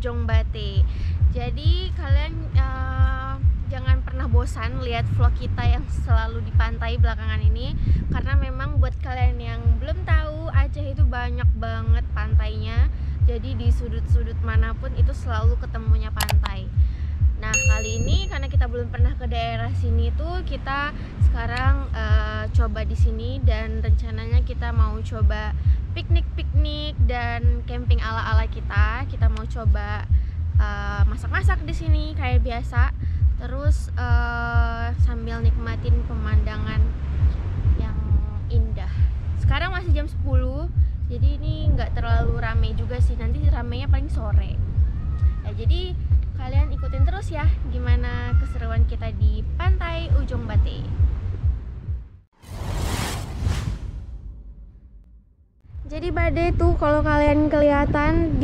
Ujung Bate. Jadi kalian jangan pernah bosan lihat vlog kita yang selalu di pantai belakangan ini, karena memang buat kalian yang belum tahu, Aceh itu banyak banget pantainya. Jadi di sudut-sudut manapun itu selalu ketemunya pantai. Nah, kali ini karena kita belum pernah ke daerah sini tuh, kita sekarang coba di sini, dan rencananya kita mau coba piknik-piknik dan camping ala-ala kita. Kita mau coba masak-masak di sini kayak biasa, terus sambil nikmatin pemandangan yang indah. Sekarang masih jam 10, jadi ini nggak terlalu rame juga sih, nanti ramenya paling sore. Ya, jadi kalian ikutin terus ya gimana keseruan kita di pantai Ujung Bate. Jadi Bade tuh kalau kalian kelihatan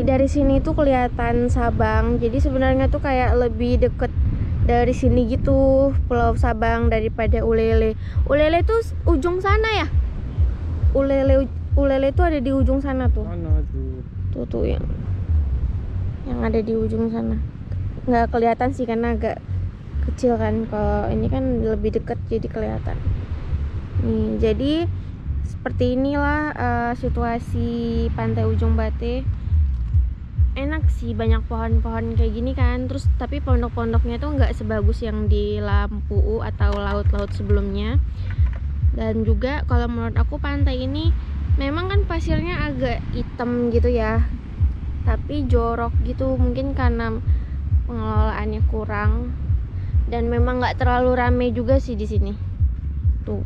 dari sini tuh kelihatan Sabang. Jadi sebenarnya tuh kayak lebih deket dari sini gitu, Pulau Sabang, daripada Ulele. Ulele tuh ujung sana ya? Ulele tuh ada di ujung sana tuh. Mana tuh? Tuh yang ada di ujung sana. Nggak kelihatan sih karena agak kecil kan. Kalau ini kan lebih deket jadi kelihatan. Nih, jadi seperti inilah situasi pantai Ujung Bate. Enak sih, banyak pohon-pohon kayak gini kan. Terus tapi pondok-pondoknya tuh nggak sebagus yang di Lampu atau laut-laut sebelumnya. Dan juga kalau menurut aku pantai ini memang kan pasirnya agak hitam gitu ya, tapi jorok gitu, mungkin karena pengelolaannya kurang. Dan memang nggak terlalu rame juga sih di sini. Tuh.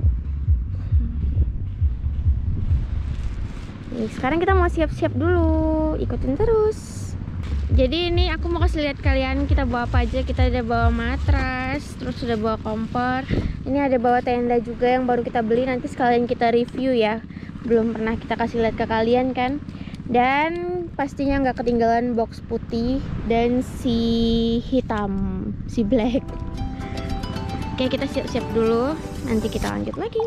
Nih, sekarang kita mau siap-siap dulu, ikutin terus. Jadi ini aku mau kasih lihat kalian kita bawa apa aja. Kita ada bawa matras, terus sudah bawa kompor. Ini ada bawa tenda juga yang baru kita beli, nanti sekalian kita review ya. Belum pernah kita kasih lihat ke kalian kan. Dan pastinya nggak ketinggalan box putih dan si hitam, si black. Oke, kita siap-siap dulu, nanti kita lanjut lagi.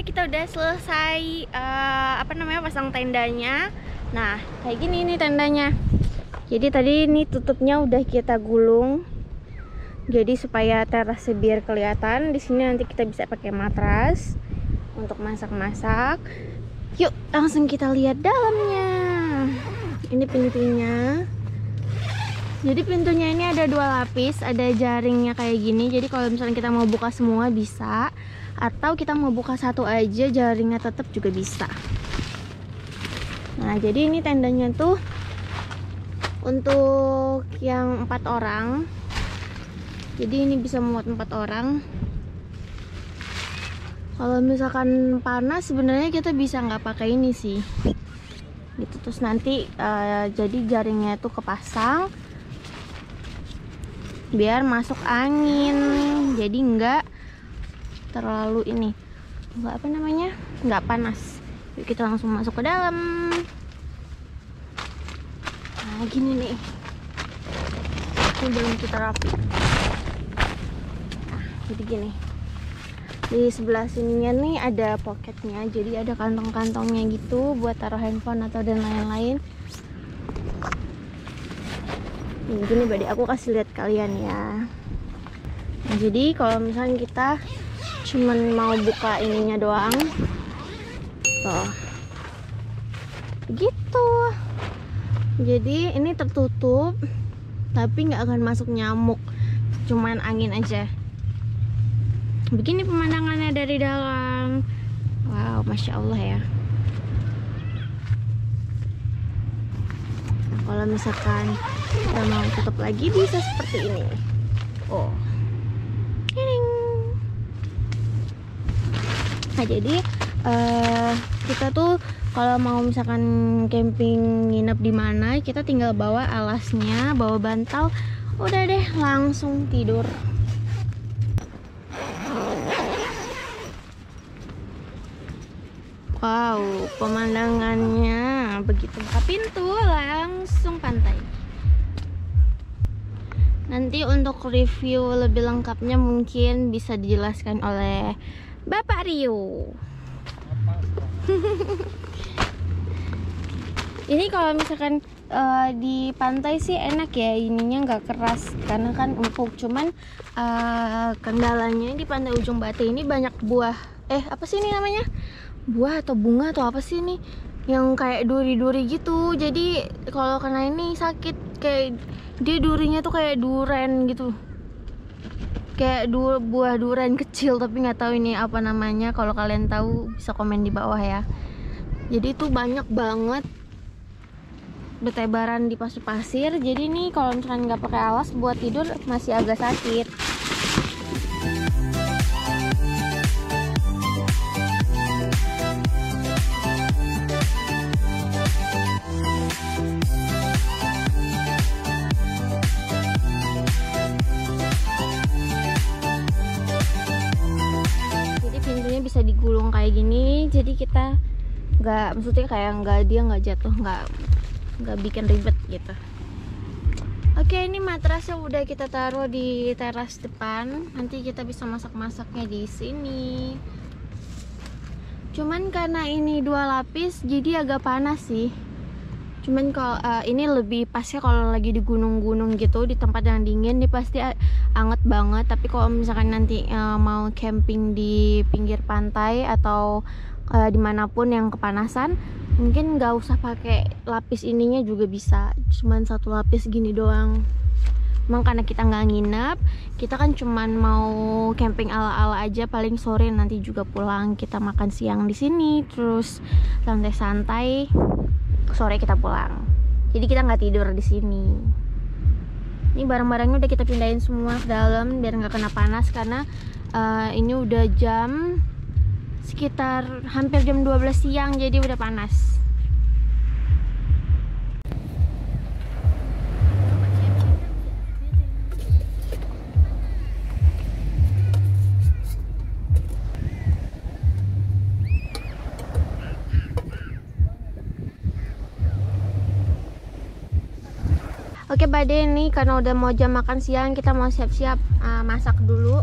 Kita udah selesai pasang tendanya. Nah, kayak gini nih tendanya. Jadi tadi ini tutupnya udah kita gulung. Jadi supaya terasnya biar kelihatan. Di sini nanti kita bisa pakai matras untuk masak-masak. Yuk, langsung kita lihat dalamnya. Ini pintunya. Jadi pintunya ini ada 2 lapis, ada jaringnya kayak gini. Jadi kalau misalnya kita mau buka semua bisa, atau kita mau buka satu aja jaringnya tetap juga bisa. Nah, jadi ini tendanya tuh untuk yang 4 orang. Jadi ini bisa muat 4 orang. Kalau misalkan panas sebenarnya kita bisa nggak pakai ini sih. Gitu, terus nanti jadi jaringnya tuh kepasang biar masuk angin. Jadi nggak terlalu ini, nggak panas. Yuk kita langsung masuk ke dalam. Nah, gini nih, ini belum kita rapi. Nah, jadi gini, di sebelah sininya nih ada pocketnya, jadi ada kantong-kantongnya gitu buat taruh handphone atau dan lain-lain. Gini Bade, aku kasih lihat kalian ya. Nah, jadi kalau misalnya kita cuman mau buka ininya doang, tuh, gitu. Jadi ini tertutup, tapi nggak akan masuk nyamuk, cuman angin aja. Begini pemandangannya dari dalam. Wow, masya Allah ya. Nah, kalau misalkan kita mau tutup lagi bisa seperti ini. Oh, nah jadi kita tuh kalau mau misalkan camping nginep di mana, kita tinggal bawa alasnya, bawa bantal, udah deh langsung tidur. Wow, pemandangannya begitu buka pintu langsung pantai. Nanti untuk review lebih lengkapnya mungkin bisa dijelaskan oleh Bapak Rio. Ini kalau misalkan di pantai sih enak ya, ininya nggak keras karena kan empuk. Cuman kendalanya di pantai Ujung Batu ini banyak buah. Apa sih ini namanya? Buah atau bunga atau apa sih ini? Yang kayak duri-duri gitu. Jadi kalau kena ini sakit, kayak dia durinya tuh kayak duren gitu. Kayak buah durian kecil, tapi nggak tahu ini apa namanya. Kalau kalian tahu bisa komen di bawah ya. Jadi itu banyak banget bertebaran di pasir. Jadi nih kalau misalkan nggak pakai alas buat tidur masih agak sakit. Bisa digulung kayak gini, jadi kita maksudnya kayak dia nggak jatuh, nggak bikin ribet gitu. Oke, ini matrasnya udah kita taruh di teras depan, nanti kita bisa masak-masaknya di sini. Cuman karena ini 2 lapis jadi agak panas sih. Cuman kalau ini lebih pasnya kalau lagi di gunung-gunung gitu, di tempat yang dingin ini pasti anget banget. Tapi kalau misalkan nanti mau camping di pinggir pantai atau dimanapun yang kepanasan, mungkin nggak usah pakai lapis ininya juga bisa. Cuman 1 lapis gini doang. Emang karena kita nggak nginep, kita kan cuman mau camping ala-ala aja. Paling sore nanti juga pulang, kita makan siang di sini, terus santai-santai. Sore kita pulang, jadi kita nggak tidur di sini. Ini barang-barangnya udah kita pindahin semua ke dalam biar nggak kena panas, karena ini udah jam sekitar hampir jam 12 siang, jadi udah panas. Oke Bade, ini karena udah mau jam makan siang, kita mau siap-siap masak dulu.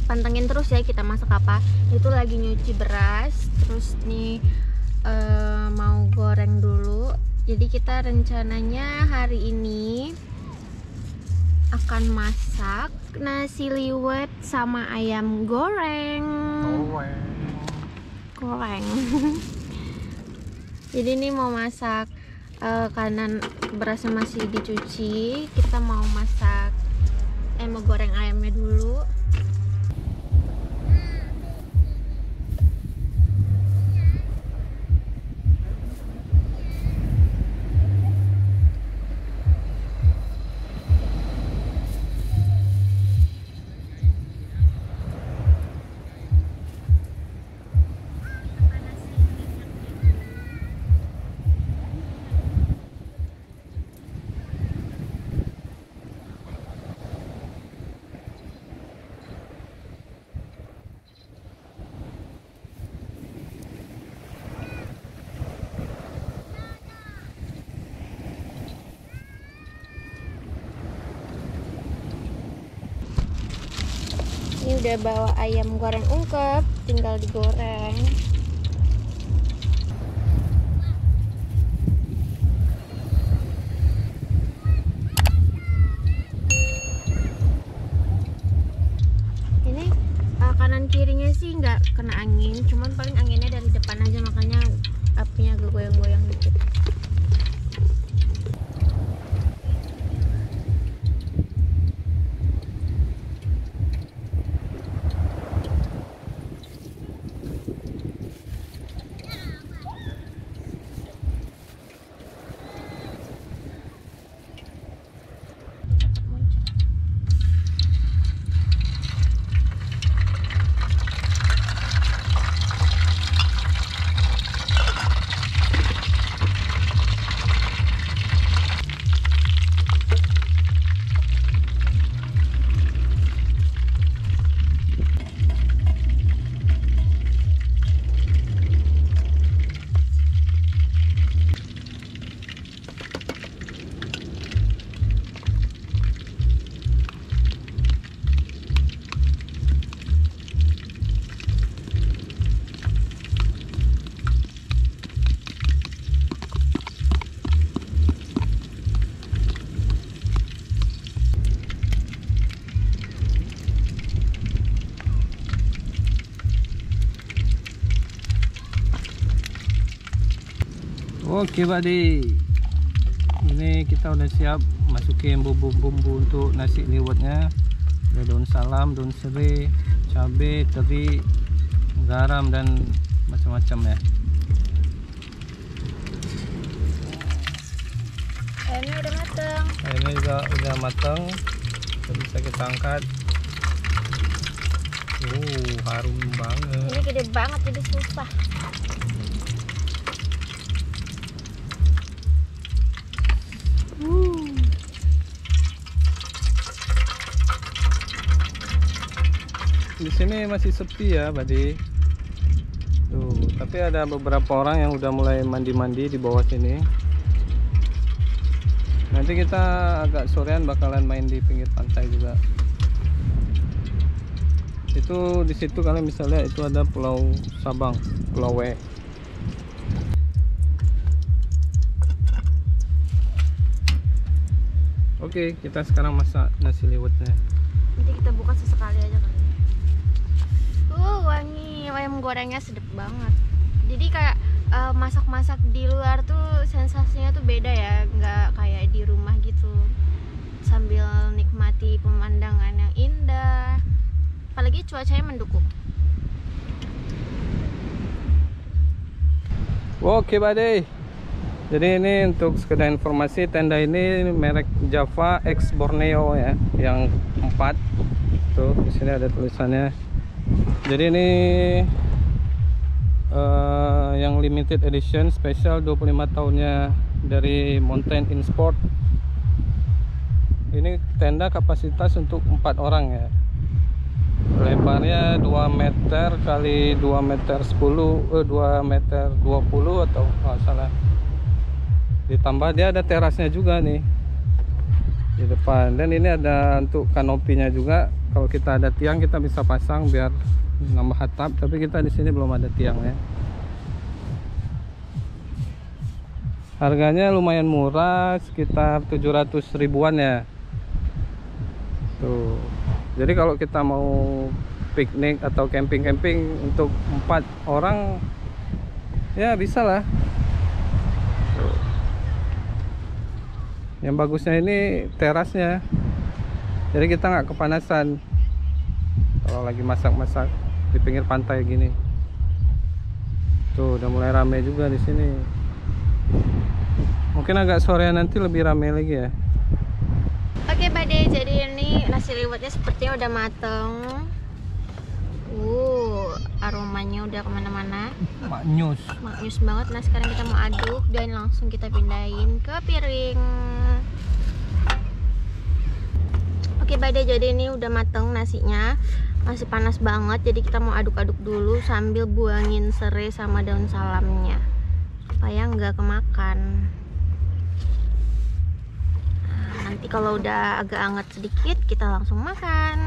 Pantengin terus ya kita masak apa. Itu lagi nyuci beras, terus nih mau goreng dulu. Jadi kita rencananya hari ini akan masak nasi liwet sama ayam goreng. Jadi ini mau masak karena berasnya masih dicuci, kita mau masak mau goreng ayamnya dulu. Ini udah bawa ayam goreng ungkep, tinggal digoreng. sih nggak kena angin, cuman paling anginnya dari depan aja, makanya apinya agak goyang-goyang dikit. Oke buddy, ini kita udah siap masukin bumbu-bumbu untuk nasi liwetnya. Ada daun salam, daun serai, cabai, teri, garam dan macam-macam ya. Ayamnya udah mateng. Ayamnya juga udah matang, bisa kita angkat. Harum banget. Ini gede banget jadi susah. Di sini masih sepi ya, buddy. Tuh, tapi ada beberapa orang yang udah mulai mandi-mandi di bawah sini. Nanti kita agak sorean bakalan main di pinggir pantai juga. Itu di situ kalian bisa lihat itu ada Pulau Sabang, Pulau W. Oke, kita sekarang masak nasi liwetnya. Nanti kita buka sesekali aja kali. Wangi, ayam gorengnya sedap banget. Jadi kayak masak-masak di luar tuh sensasinya tuh beda ya, nggak kayak di rumah gitu. Sambil nikmati pemandangan yang indah, apalagi cuacanya mendukung. Oke buddy, jadi ini untuk sekedar informasi, tenda ini merek Java X Borneo ya, yang 4. Tuh di sini ada tulisannya. Jadi ini yang limited edition special 25 tahunnya dari Mountain in Sport. Ini tenda kapasitas untuk 4 orang ya. Lebarnya 2 meter kali 2 meter 10, 2 meter 20 atau nggak salah. Ditambah dia ada terasnya juga nih di depan, dan ini ada untuk kanopinya juga. Kalau kita ada tiang kita bisa pasang biar nambah atap, tapi kita di sini belum ada tiang ya. Harganya lumayan murah, sekitar 700 ribuan ya. Tuh. Jadi kalau kita mau piknik atau camping-camping untuk 4 orang ya bisa lah. Tuh. Yang bagusnya ini terasnya, jadi kita nggak kepanasan kalau lagi masak-masak di pinggir pantai gini. Tuh udah mulai rame juga di sini. Mungkin agak sorean nanti lebih rame lagi ya. Oke Bade, jadi ini nasi liwetnya sepertinya udah mateng. Aromanya udah kemana-mana. Maknyus banget. Nah sekarang kita mau aduk dan langsung kita pindahin ke piring. Oke Bade, jadi ini udah mateng nasinya. Masih panas banget, jadi kita mau aduk-aduk dulu sambil buangin serai sama daun salamnya supaya nggak kemakan. Nanti kalau udah agak hangat sedikit kita langsung makan.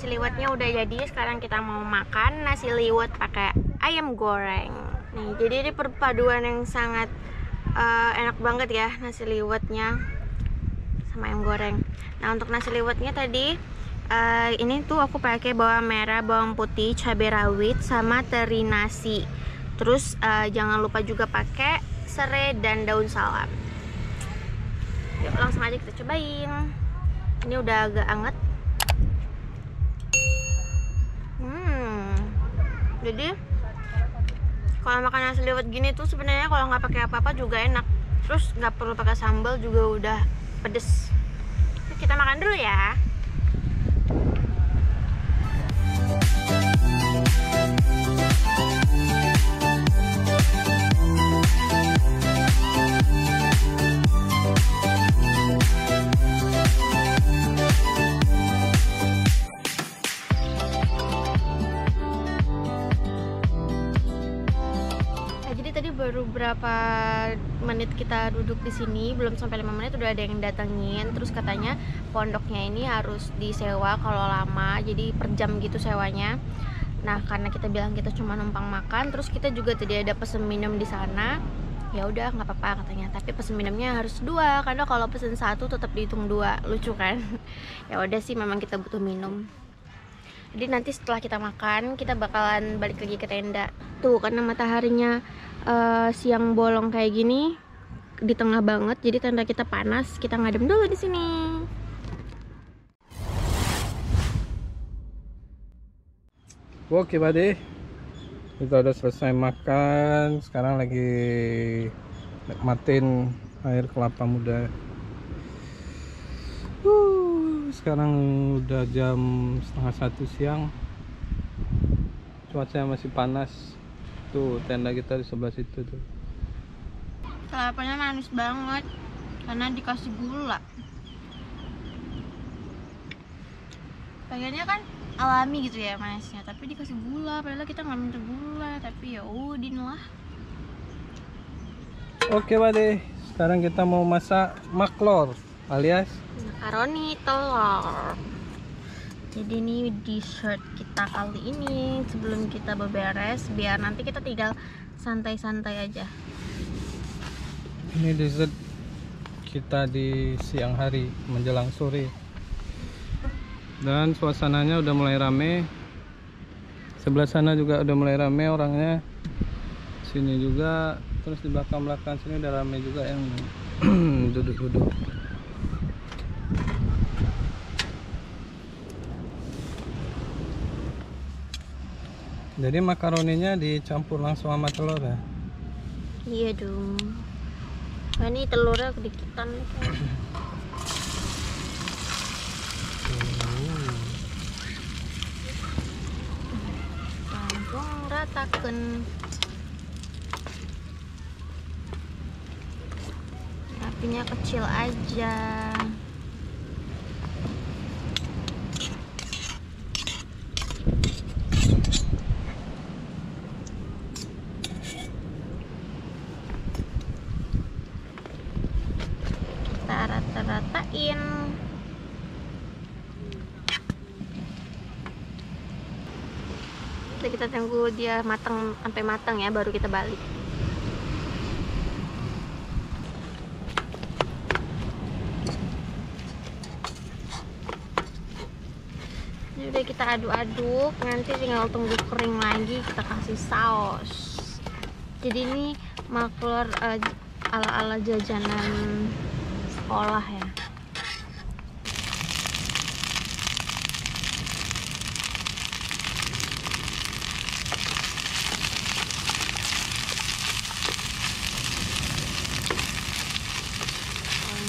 nasi liwetnya udah jadi. Sekarang kita mau makan nasi liwet pakai ayam goreng. Nih, jadi ini perpaduan yang sangat enak banget ya, nasi liwetnya sama ayam goreng. Nah, untuk nasi liwetnya tadi ini tuh aku pakai bawang merah, bawang putih, cabai rawit, sama teri nasi. Terus jangan lupa juga pakai serai dan daun salam. Yuk langsung aja kita cobain. Ini udah agak anget. Jadi kalau makan nasi liwet gini tuh sebenarnya kalau nggak pakai apa-apa juga enak. Terus nggak perlu pakai sambal juga udah pedes. Yuk, kita makan dulu ya. Baru berapa menit kita duduk di sini, belum sampai 5 menit udah ada yang datengin. Terus katanya pondoknya ini harus disewa kalau lama, jadi per jam gitu sewanya. Nah, karena kita bilang kita cuma numpang makan, terus kita juga tadi ada pesen minum di sana. Ya udah nggak apa-apa katanya, tapi pesen minumnya harus 2 karena kalau pesen 1 tetap dihitung 2. Lucu kan? Ya udah sih, memang kita butuh minum. Jadi nanti setelah kita makan, kita bakalan balik lagi ke tenda. Tuh, karena mataharinya siang bolong kayak gini di tengah banget, jadi tenda kita panas. Kita ngadem dulu di sini. Oke, buddy. Kita udah selesai makan. Sekarang lagi nikmatin air kelapa muda. Sekarang udah jam 12:30 siang. Cuacanya masih panas. Tuh, tenda kita di sebelah situ tuh. Kelapanya manis banget karena dikasih gula. Pengennya kan alami gitu ya manisnya, tapi dikasih gula. Padahal kita nggak minta gula, tapi ya udin lah. Oke, buddy. Sekarang kita mau masak maklor alias makaroni telur. Jadi ini dessert kita kali ini sebelum kita beberes, biar nanti kita tinggal santai-santai aja. Ini dessert kita di siang hari menjelang sore. Dan suasananya udah mulai rame. Sebelah sana juga udah mulai rame orangnya. Sini juga, terus di belakang-belakang sini udah rame juga yang duduk-duduk. Jadi makaroninya dicampur langsung sama telur ya? Iya dong. Nah, ini telurnya kedikitan nih. Langsung ratakan. Apinya kecil aja. Rata-ratain. Kita tunggu dia matang sampai matang ya, baru kita balik. Ini udah kita aduk-aduk, nanti tinggal tunggu kering lagi, kita kasih saus. Jadi ini maklor ala-ala jajanan sekolah ya.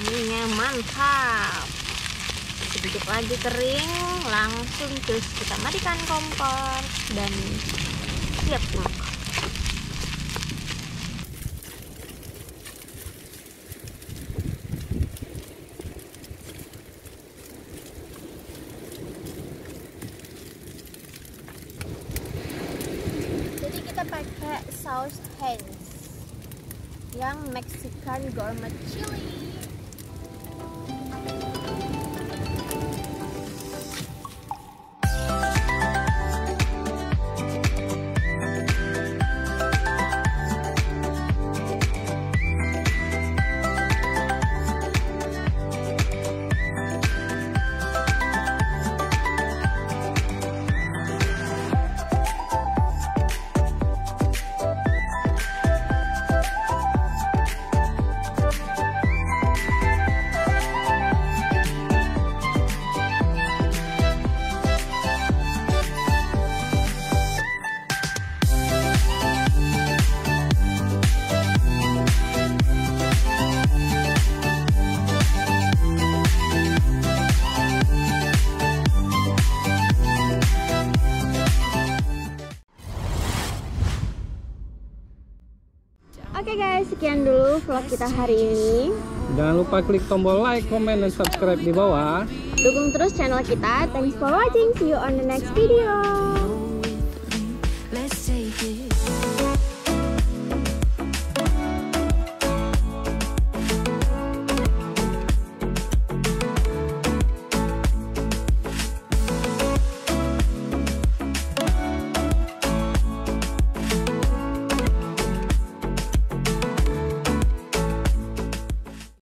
Wanginya mantap. Sedikit lagi kering, langsung terus kita matikan kompor dan siap dimakan. Pakai saus Heinz yang Mexican gourmet chili. Oke guys, sekian dulu vlog kita hari ini. Jangan lupa klik tombol like, comment, dan subscribe di bawah. Dukung terus channel kita. Thanks for watching. See you on the next video. Let's take it